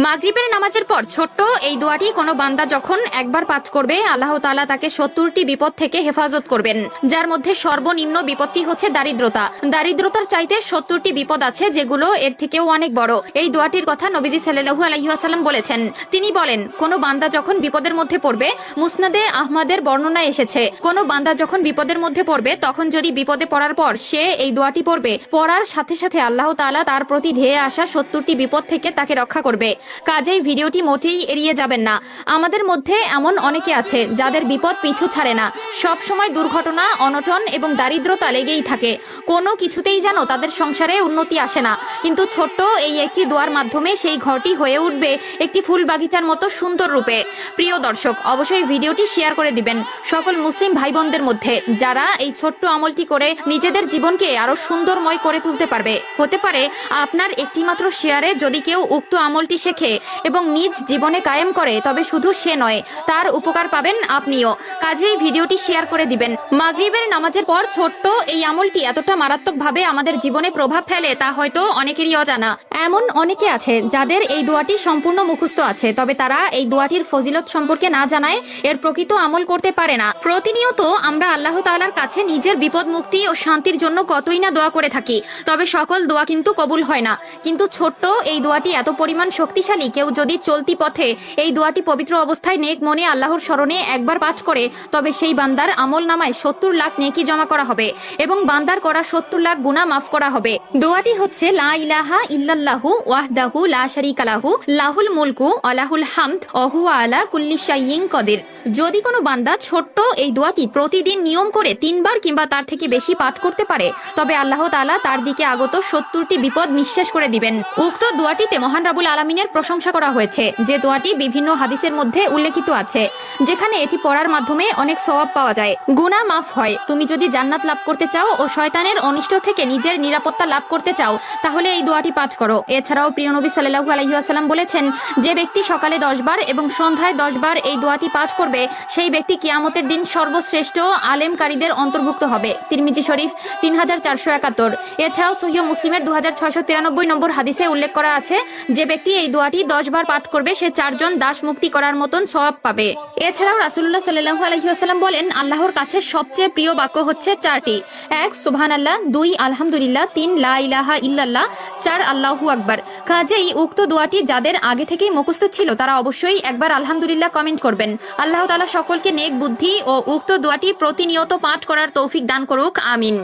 মাগরিবের নামাজের পর ছোট্ট এই দোয়াটি কোনো বান্দা যখন একবার পাঠ করবে, আল্লাহ তাআলা তাকে 70টি বিপদ থেকে হেফাজত করবেন, যার মধ্যে সর্বনিম্ন বিপদটি হচ্ছে দারিদ্রতা। দারিদ্রতার চাইতে 70টি বিপদ আছে যেগুলো এর থেকেও অনেক বড়। এই দোয়াটির কথা নবীজি সাল্লাল্লাহু আলাইহি ওয়াসাল্লাম বলেছেন। তিনি বলেন, কোনো বান্দা যখন বিপদের মধ্যে পড়বে, মুসনাদে আহমদের বর্ণনা এসেছে, কোনো বান্দা যখন বিপদের মধ্যে পড়বে তখন যদি বিপদে পড়ার পর সে এই দোয়াটি পড়বে, পড়ার সাথে সাথে আল্লাহ তাআলা তার প্রতি ধেয়ে আসা 70টি বিপদ থেকে তাকে রক্ষা করবে। কাজেই ভিডিওটি মোটেই এড়িয়ে যাবেন না। আমাদের মধ্যে এমন অনেকে আছে যাদের বিপদ পিছু ছাড়ে না, সব সময় দুর্ঘটনা, অনটন এবং দারিদ্রতা লেগেই থাকে, কোনো কিছুতেই যেন তাদের সংসারে উন্নতি আসে না। কিন্তু ছোট্ট এই একটি দোয়ার মাধ্যমে সেই ঘরটি হয়ে উঠবে একটি ফুল বাগিচার মতো সুন্দর রূপে। প্রিয় দর্শক, অবশ্যই ভিডিওটি শেয়ার করে দিবেন সকল মুসলিম ভাই বোনদের মধ্যে, যারা এই ছোট্ট আমলটি করে নিজেদের জীবনকে আরো সুন্দরময় করে তুলতে পারবে। হতে পারে আপনার একটিমাত্র শেয়ারে যদি কেউ উক্ত আমলটি শেখে এবং নিজ জীবনে কায়েম করে, তবে শুধু সে নয়, তার উপকার পাবেন আপনিও। কাজেই ভিডিওটি শেয়ার করে দিবেন। মাগরিবের নামাজের পর ছোট্ট এই আমলটি এতটা মারাত্মকভাবে আমাদের জীবনে প্রভাব ফেলে তা হয়তো অনেকেরই অজানা। এমন অনেকে আছে যাদের এই দোয়াটি সম্পূর্ণ মুখস্থ আছে, তবে তারা এই দোয়াটির ফজিলত সম্পর্কে না জানায় এর প্রকৃত আমল করতে পারে না। প্রতিনিয়ত আমরা আল্লাহ তাআলার কাছে নিজের বিপদ মুক্তি ও শান্তির জন্য কতই না দোয়া করে থাকি, তবে সকল দোয়া কিন্তু কবুল হয় না। কিন্তু ছোট্ট এই দোয়াটি এত পরিমাণ শক্তিশালী, কেউ যদি চলতি পথে এই দোয়াটি পবিত্র অবস্থায় নেক মনে আল্লাহর স্মরণে একবার পাঠ করে, তবে সেই বান্দার আমল নামায় 70 লাখ নেকি জমা করা হবে এবং বান্দার করা 70 লাখ গুনাহ মাফ করা হবে। দোয়াটি হচ্ছে লা ইলাহা ইল্লাল্লাহু ওয়াহদাহু লা শারীকা লাহু লাহুল মুলকু ওয়া লাহুল হামদ ওয়া হুয়া আলা কুল্লি শাইইন কদির। যদি কোনো বান্দা ছোট্ট এই দোয়াটি প্রতিদিন নিয়ম করে 3 বার কিংবা তার থেকে বেশি পাঠ করতে পারে, তবে আল্লাহ তাআলা তার দিকে আগত 70টি বিপদ নিঃশেষ করে দিবেন। উক্ত দোয়াটিতে মহান রাব্বুল আলামিনের প্রশংসা করা হয়েছে, যে দোয়াটি বিভিন্ন হাদিসের মধ্যে উল্লেখিত আছে, যেখানে এটি পড়ার মাধ্যমে অনেক সওয়াব পাওয়া যায়, গুনাহ মাফ হয়। তুমি যদি জান্নাত লাভ করতে চাও ও শয়তানের অনিষ্ট থেকে নিজের নিরাপত্তা লাভ করতে চাও, তাহলে এই দোয়াটি পাঠ করো। এছাড়াও প্রিয় নবী সাল্লাল্লাহু আলাইহি ওয়াসাল্লাম বলেছেন, যে ব্যক্তি সকালে 10 বার এবং সন্ধ্যায় 10 বার এই দোয়াটি পাঠ করবে, সেই ব্যক্তি কিয়ামতের দিন সর্বশ্রেষ্ঠ আলেমকারীদের অন্তর্ভুক্ত হবে। তিরমিজি শরীফ 3471। এছাড়াও সহিহ মুসলিমের 2693 নম্বর হাদিসে উল্লেখ করা আছে, যে ব্যক্তি এই দোয়াটি 10 বার পাঠ করবে, সে 4 জন দাস মুক্তি করার মতন সওয়াব পাবে। এছাড়াও রাসূলুল্লাহ সাল্লাল্লাহু আলাইহি ওয়াসাল্লাম বলেন, আল্লাহর কাছে সবচেয়ে প্রিয় বাক্য হচ্ছে 4টি: 1 সুবহানাল্লাহ, 2 আলহামদুলিল্লাহ, 3 লা ইলাহা ইল্লাল্লাহ, 4 আল্লাহু আকবার। কাজেই উক্ত দোয়াটি যাদের আগে থেকেই মুখস্থ ছিল, তারা অবশ্যই একবার আলহামদুলিল্লাহ কমেন্ট করবেন। আল্লাহ তাআলা সকলকে নেক বুদ্ধি ও উক্ত দোয়াটি প্রতিনিয়ত পাঠ করার তৌফিক দান করুক, আমিন।